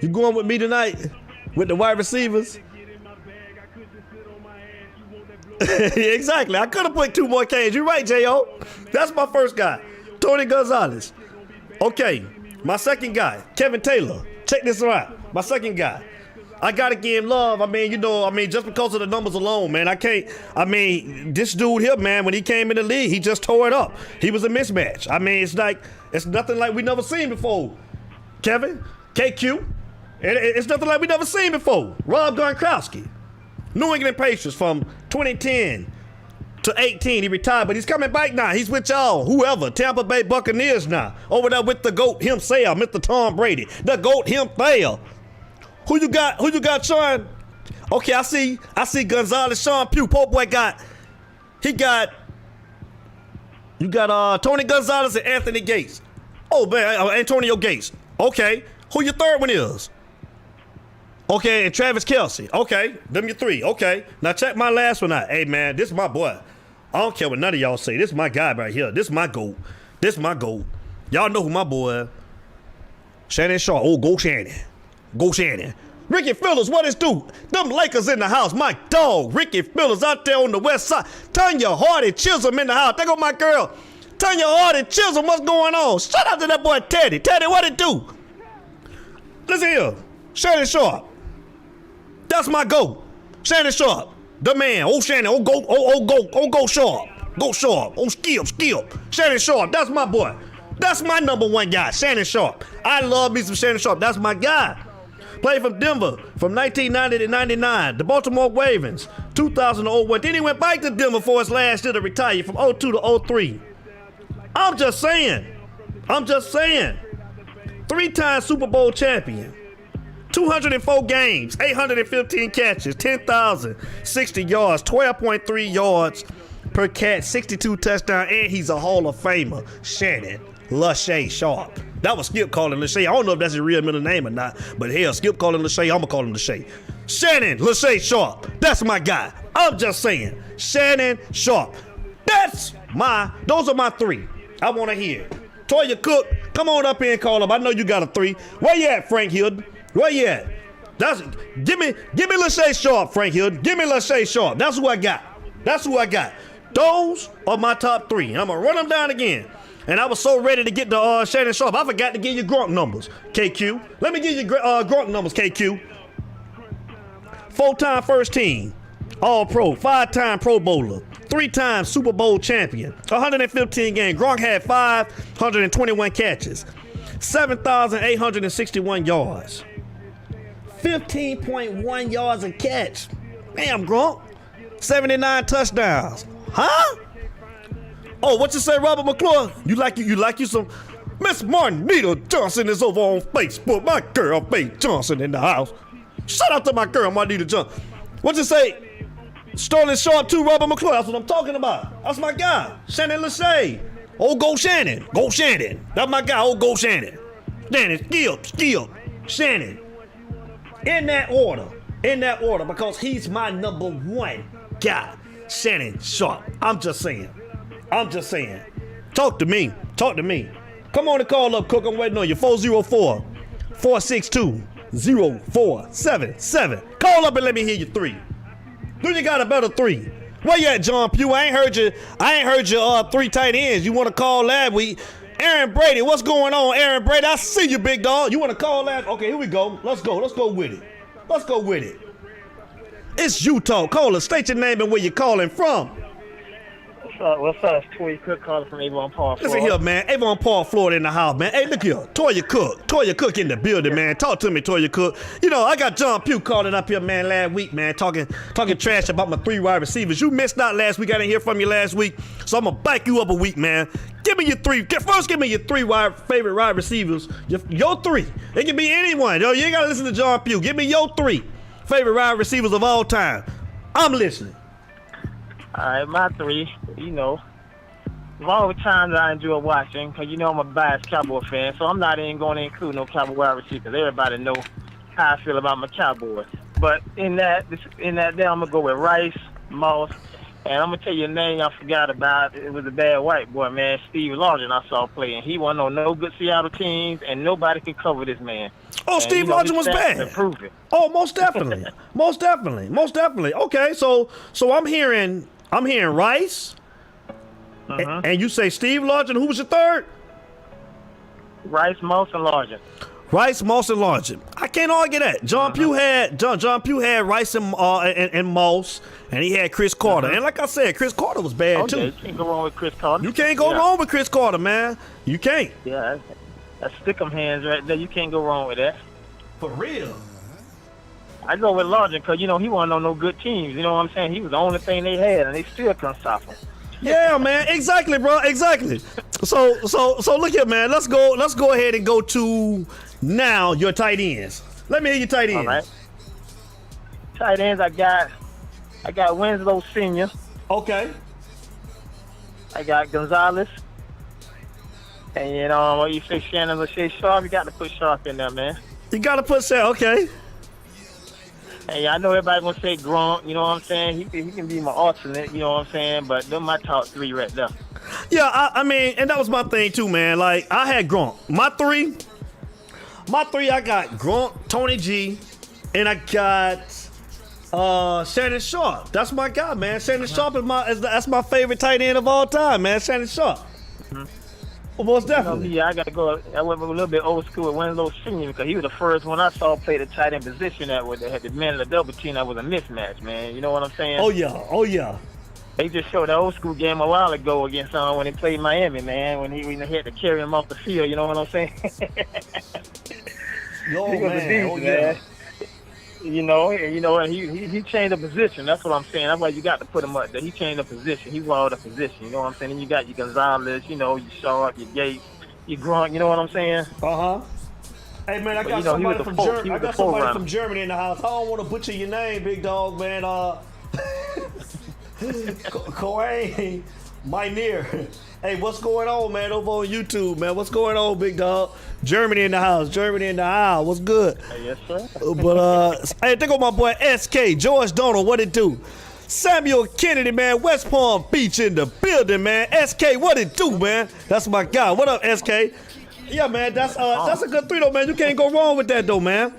You going with me tonight with the wide receivers? Exactly. I could have put 2 more K's. You're right, J.O. That's my first guy, Tony Gonzalez. Okay, my second guy, Kevin Taylor. Check this out. My second guy. I got to give him love. I mean, you know, just because of the numbers alone, man, I can't. I mean, this dude here, man, when he came in the league, he just tore it up. He was a mismatch. I mean, it's nothing like we never seen before. Kevin, KQ, it's nothing like we never seen before. Rob Gronkowski. New England Patriots from 2010 to 18. He retired, but he's coming back now. He's with y'all, whoever. Tampa Bay Buccaneers now. Over there with the GOAT himself, Mr. Tom Brady. The GOAT himself. Who you got, Sean? Okay, I see Gonzalez, Sean Pugh. Pope boy you got Tony Gonzalez and Anthony Gates. Oh, man, Antonio Gates. Okay, who your third one is? Okay, and Travis Kelce. Okay, them your 3. Okay, now check my last one out. Hey, man, this is my boy. I don't care what none of y'all say. This is my guy right here. This is my GOAT. Y'all know who my boy is. Shannon Sharp. Oh, go Shannon. Go Shannon. Ricky Phillips, what is do? Them Lakers in the house. My dog, Ricky Phillips out there on the west side. Tanya Hardy Chisholm in the house. There go my girl. Tanya Hardy Chisholm, what's going on? Shout out to that boy Teddy. Teddy, what it do? Listen here. Shannon Sharp. That's my GOAT. Shannon Sharp. The man. Oh, Shannon. Oh, go. Oh, go Sharp. Go Sharp. Oh, Skip. Shannon Sharp. That's my boy. That's my number 1 guy, Shannon Sharp. I love me some Shannon Sharp. That's my guy. Played from Denver from 1990 to 99. The Baltimore Ravens, 2000 to 01. Then he went back to Denver for his last year to retire from 02 to 03. I'm just saying. 3-time Super Bowl champion. 204 games, 815 catches, 10,060 yards, 12.3 yards per catch, 62 touchdowns, and he's a Hall of Famer, Shannon Lachey Sharp. That was Skip calling Lachey. I don't know if that's his real middle name or not, but hell, Skip calling Lachey, I'm going to call him Lachey. Shannon Lachey Sharp. That's my guy. I'm just saying. Shannon Sharp. Those are my 3. I want to hear. Toya Cook, come on up here and call him. I know you got a 3. Where you at, Frank Hilton? Where you at? Give me Lachey Sharp, Frank Hilton. Give me Lachey Sharp. That's who I got. Those are my top 3. I'm going to run them down again. And I was so ready to get the Shannon Sharp, I forgot to give you Gronk numbers, KQ. Let me give you Gronk numbers, KQ. 4-time first team, All-Pro, 5-time Pro Bowler, 3-time Super Bowl champion, 115 games. Gronk had 521 catches, 7,861 yards, 15.1 yards a catch. Damn, Gronk. 79 touchdowns. Huh? Oh, what you say, Robert McClure? You like you some Miss Marnita Johnson is over on Facebook. My girl, Faye Johnson in the house. Shout out to my girl, Marnita Jump. What you say? Sterling Sharp, 2 Robert McClure. That's what I'm talking about. That's my guy. Shannon Lachey. Old Go Shannon. Go Shannon. That's my guy, old Go Shannon. Shannon, Skip, Shannon. In that order, because he's my number 1 guy. Shannon Sharp. I'm just saying. Talk to me. Come on and call up, Cook. I'm waiting on you. 404-462-0477. Call up and let me hear your 3. Do you got a better 3? Where you at, John Pugh? I ain't heard your 3 tight ends. You want to call last week? Aaron Brady, what's going on, Aaron Brady? I see you, big dog. You want to call last? Okay, here we go. Let's go with it. It's Utah. Call us. State your name and where you're calling from. What's up? It's Toya Cook calling from Avon Park, Florida. Listen here, man. Avon Park, Florida in the house, man. Hey, look here. Toya Cook in the building, man. Talk to me, Toya Cook. You know, I got John Pugh calling up here, man, last week, man, talking trash about my 3 wide receivers. You missed out last week. I didn't hear from you last week. So I'm going to back you up a week, man. Give me your 3. First, give me your 3 favorite wide receivers. Your 3. It can be anyone. Yo, you ain't got to listen to John Pugh. Give me your 3 favorite wide receivers of all time. I'm listening. All right, my 3, you know, of all the times I enjoy watching, because, you know, I'm a biased Cowboy fan, so I'm not even going to include no Cowboy wide receivers. Everybody know how I feel about my Cowboys. But in that day, I'm going to go with Rice, Moss, and I'm going to tell you a name I forgot about. It was a bad white boy, man, Steve Largent I saw playing. He wasn't on no good Seattle teams, and nobody could cover this man. Oh, and, Steve Largent was bad. Oh, most definitely. most definitely. Okay, so I'm hearing Rice, and you say Steve Largent. Who was your 3rd? Rice, Moss, and Largent. Rice, Moss, and Largent. I can't argue that. John Pugh had Rice and Moss, and he had Chris Carter. And like I said, Chris Carter was bad too. You can't go wrong with Chris Carter. You can't go wrong with Chris Carter, man. You can't. Yeah, that's stick-em hands right there. You can't go wrong with that. For real. I go with Largent because, you know, he wasn't on no good teams. You know what I'm saying? He was the only thing they had, and they still couldn't stop him. Yeah, man. Exactly, bro. Exactly. So look here, man. Let's go ahead and go to now your tight ends. Let me hear your tight ends. All right. Tight ends, I got Winslow Sr. Okay. I got Gonzalez. And, you know, when you say Shannon Lachey Sharp, you got to put Sharp in there, man. You got to put Sharp, okay. Hey, I know everybody gonna say Grunt, you know what I'm saying? He can be my alternate, you know what I'm saying? But they're my top 3 right there. Yeah, I mean, and that was my thing too, man. Like, I had Grunt. My three, I got Grunt, Tony G, and I got Shannon Sharp. That's my guy, man. Shannon Sharp that's my favorite tight end of all time, man. Shannon Sharp. Well, most definitely. I got to go. I went a little bit old school with Winslow Sr. because he was the first one I saw play the tight end position that had the man of the double team. That was a mismatch, man. You know what I'm saying? Oh yeah. They just showed the old school game a while ago against when he played Miami, man. When he had to carry him off the field. You know what I'm saying? Oh, he was a beast, man. You know, and he changed the position. That's what I'm saying. That's why you got to put him up there. He changed the position. He walled the position. You know what I'm saying? And you got your Gonzalez, you know, your Sharp, your Gates, your Grunt. You know what I'm saying? Hey man, I got somebody from Germany. I got somebody from Germany in the house. I don't want to butcher your name, big dog, man. Cohen, Mynir. Hey, what's going on, man? Over on YouTube, man. What's going on, big dog? Germany in the house. What's good? Yes, sir. But hey, think of my boy SK, George Donald. What it do? Samuel Kennedy, man. West Palm Beach in the building, man. SK, what it do, man? That's my guy. What up, SK? Yeah, man. That's a good 3 though, man. You can't go wrong with that though, man.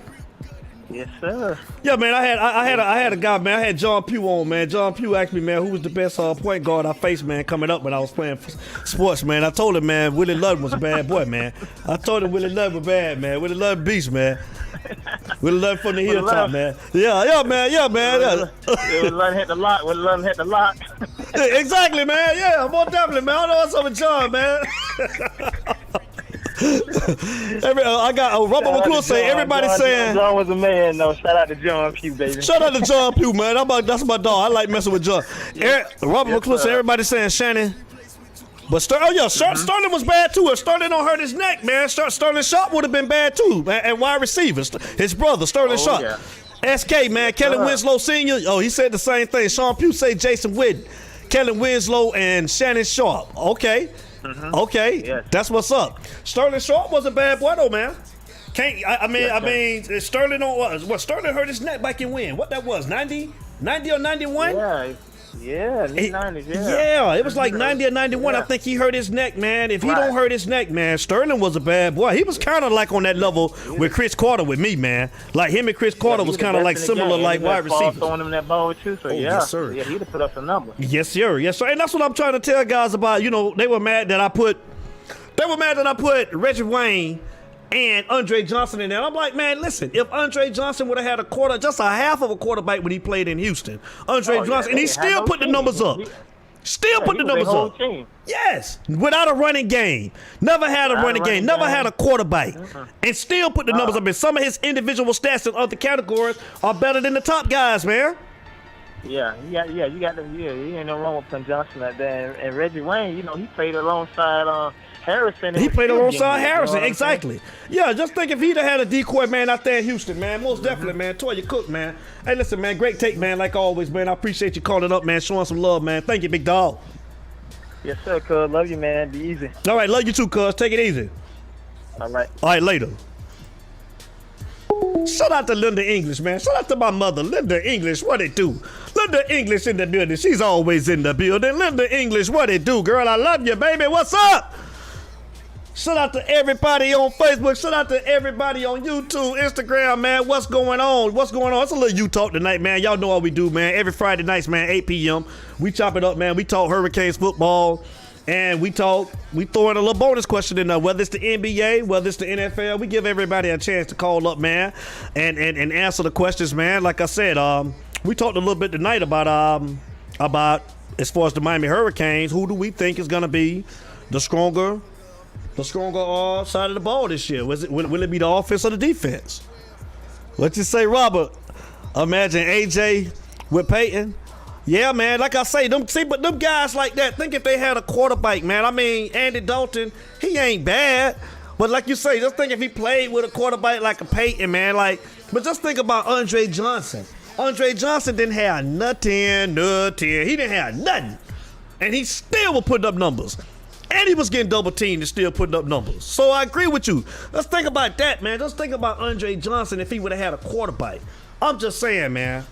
Yes, sir. Yeah, man. I had a guy, man. I had John Pugh on, man. John Pugh asked me, man, who was the best point guard I faced, man, coming up when I was playing sports, man. I told him, man, Willie Ludden was a bad boy, man. I told him Willie Ludden was bad, man. Willie Ludden beast, man. Willie Ludden from the hilltop, man. Yeah, man. Willie Ludden hit the lock. Exactly, man. Yeah, most definitely, man. I don't know what's up with John, man. I got Robert McClure saying everybody's saying John was a man though. Shout out to John Pugh, baby. Shout out to John Pugh, man. That's my dog. I like messing with John. Robert McClure saying everybody's saying Shannon. But Sterling was bad too. If Sterling don't hurt his neck, man, Sterling Sharp would have been bad too, man. And wide receivers, his brother Sterling Sharp. Yeah. SK, man. Kellen Winslow Sr. Oh, he said the same thing. Sean Pugh say Jason Witten, Kellen Winslow, and Shannon Sharp. Okay. Okay. Yes. That's what's up. Sterling Sharp was a bad boy, though, man. I mean, Sterling on what? Sterling hurt his neck back in when? What that was? 90 or 91? Yeah, 90s, yeah, it was like 90 or 91. I think he hurt his neck, man. If he don't hurt his neck, man, Sterling was a bad boy. He was kind of like on that level with Chris Carter with me, man. Like him and Chris Carter was kind of like similar, like wide receivers. Throwing him that ball too, so yes, sir. Yeah, he'd have put up a number. Yes, sir. Yes, sir. And that's what I'm trying to tell guys about. You know, they were mad that I put Reggie Wayne and Andre Johnson in there. I'm like, man, listen, if Andre Johnson would have had just a half of a quarterback when he played in Houston, Johnson, and he still put the numbers up. Still put the numbers up. Yes, without a running game. Never had a running game. Never had a quarterback. And still put the numbers up. And some of his individual stats in other categories are better than the top guys, man. Yeah, you got them. Yeah, he ain't no wrong with putting Johnson like that. And Reggie Wayne, you know, he played alongside Harrison. He played alongside Harrison, exactly. Yeah, just think if he'd have had a decoy man out there in Houston, man, most definitely, man. Toya Cook, man. Hey, listen, man, great take, man, like always, man. I appreciate you calling up, man, showing some love, man. Thank you, big dog. Yes, sir, cuz. Love you, man. Be easy. All right, love you too, cuz. Take it easy. All right. All right, later. Shout out to Linda English, man. Shout out to my mother, Linda English. What it do? Linda English in the building. She's always in the building. Linda English, what it do, girl? I love you, baby. What's up? Shout out to everybody on Facebook. Shout out to everybody on YouTube, Instagram, man. What's going on? What's going on? It's a little U-Talk tonight, man. Y'all know what we do, man. Every Friday nights, man, 8 p.m. We chop it up, man. We talk Hurricanes football. And we throw in a little bonus question in there, whether it's the NBA, whether it's the NFL. We give everybody a chance to call up, man, and answer the questions, man. Like I said, we talked a little bit tonight about as far as the Miami Hurricanes, who do we think is going to be the stronger side of the ball this year? Will it be the offense or the defense? What you say, Robert? Imagine AJ with Peyton. Yeah, man, like I say, but them guys like that, think if they had a quarterback, man. I mean, Andy Dalton, he ain't bad. But like you say, just think if he played with a quarterback like a Peyton, man. But just think about Andre Johnson. Andre Johnson didn't have nothing. He didn't have nothing. And he still was putting up numbers. And he was getting double teamed and still putting up numbers. So I agree with you. Let's think about that, man. Just think about Andre Johnson if he would have had a quarterback. I'm just saying, man.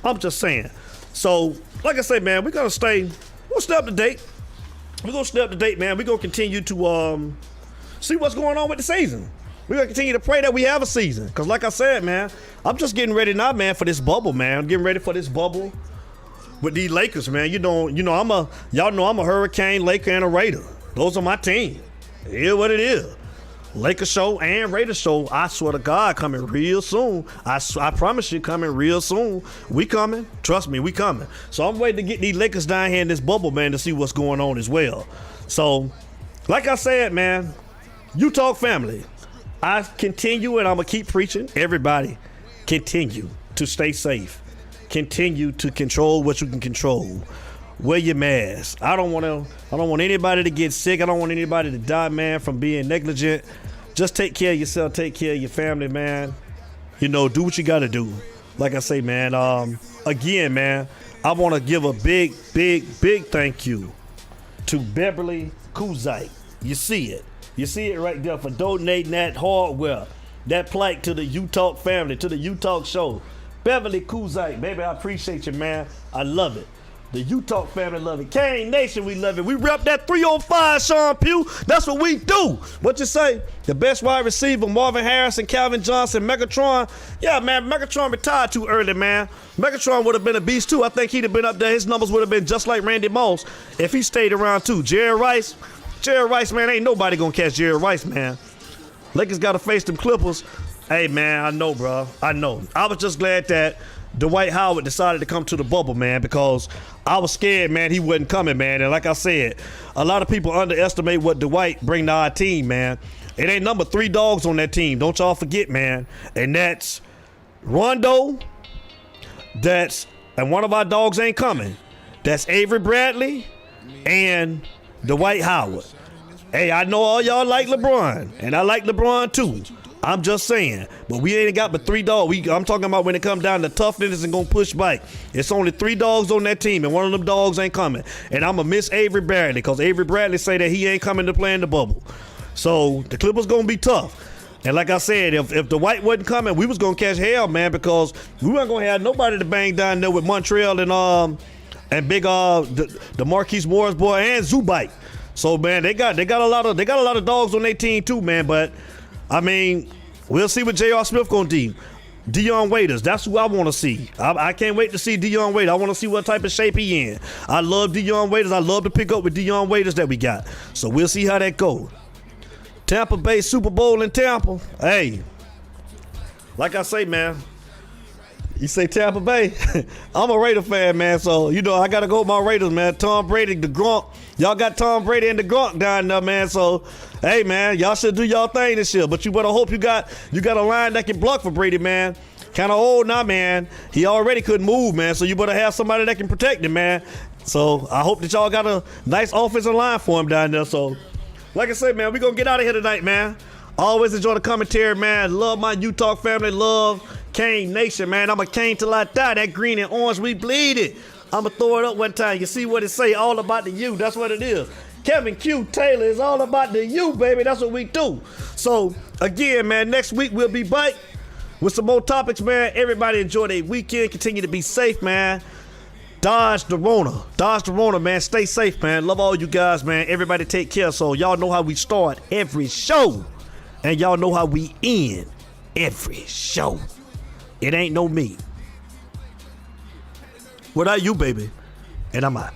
So, like I say, man, we're going to stay up to date. We're going to stay up to date, man. We're going to continue to see what's going on with the season. We're going to continue to pray that we have a season. Because like I said, man, I'm just getting ready now, man, for this bubble, man. I'm getting ready for this bubble with these Lakers, man. Y'all know I'm a Hurricane, Laker, and a Raider. Those are my team. It is what it is. Lakers show and Raiders show, I swear to God, coming real soon. I promise you, coming real soon. We coming. Trust me, we coming. So I'm waiting to get these Lakers down here in this bubble, man, to see what's going on as well. So, like I said, man, U-Talk family, I continue and I'm going to keep preaching. Everybody, continue to stay safe. Continue to control what you can control. Wear your mask. I don't want anybody to get sick. I don't want anybody to die, man, from being negligent. Just take care of yourself. Take care of your family, man. Do what you got to do. Like I say, man, again, man, I want to give a big thank you to Beverly Kuzite. You see it right there for donating that hardware, that plaque to the U-Talk family, to the U-Talk show. Beverly Kuzite, baby, I appreciate you, man. I love it. The U-Talk family love it. Kane Nation, we love it. We rep that 305, Sean Pugh. That's what we do. What you say? The best wide receiver, Marvin Harrison, Calvin Johnson, Megatron. Yeah, man, Megatron retired too early, man. Megatron would have been a beast, too. I think he'd have been up there. His numbers would have been just like Randy Moss if he stayed around, too. Jerry Rice, man, ain't nobody going to catch Jerry Rice, man. Lakers got to face them Clippers. Hey, man, I know, bro. I know. I was just glad that Dwight Howard decided to come to the bubble, man, because I was scared, man, he wasn't coming, man. And like I said, a lot of people underestimate what Dwight bring to our team, man. It ain't number 3 dogs on that team. Don't y'all forget, man. And that's Rondo. And one of our dogs ain't coming. That's Avery Bradley and Dwight Howard. Hey, I know all y'all like LeBron, and I like LeBron too. I'm just saying. But we ain't got but 3 dogs. I'm talking about when it comes down to toughness and gonna push back. It's only 3 dogs on that team, and one of them dogs ain't coming. And I'm gonna miss Avery Bradley, because Avery Bradley say that he ain't coming to play in the bubble. So the Clippers gonna be tough. And like I said, if the White wasn't coming, we was gonna catch hell, man, because we weren't gonna have nobody to bang down there with Montreal and big the Marquise Morris boy and Zubac. So man, they got a lot of dogs on their team too, man. But I mean, we'll see what J.R. Smith gonna do. Dion Waiters, that's who I want to see. I can't wait to see Dion Waiters. I want to see what type of shape he in. I love Dion Waiters. I love to pick up with Dion Waiters that we got. So we'll see how that goes. Tampa Bay Super Bowl in Tampa. Hey, like I say, man, you say Tampa Bay. I'm a Raider fan, man, so, you know, I got to go with my Raiders, man. Tom Brady, the Gronk. Y'all got Tom Brady and the Gronk down there, man, so, hey, man, y'all should do y'all thing this year, but you better hope you got a line that can block for Brady, man. Kind of old now, man. He already couldn't move, man, so you better have somebody that can protect him, man. So I hope that y'all got a nice offensive line for him down there, so. Like I said, man, we're going to get out of here tonight, man. Always enjoy the commentary, man. Love my Utah family. Love Kane Nation, man. I'm a Kane till I die. That green and orange, we bleed it. I'm going to throw it up one time. You see what it say? All about the U. That's what it is. Kevin Q Taylor is all about the U, baby. That's what we do. So, again, man, next week we'll be back with some more topics, man. Everybody enjoy their weekend. Continue to be safe, man. Dodge the Rona, man. Stay safe, man. Love all you guys, man. Everybody take care. So y'all know how we start every show, and y'all know how we end every show. It ain't no me. Without you, baby. And I'm out.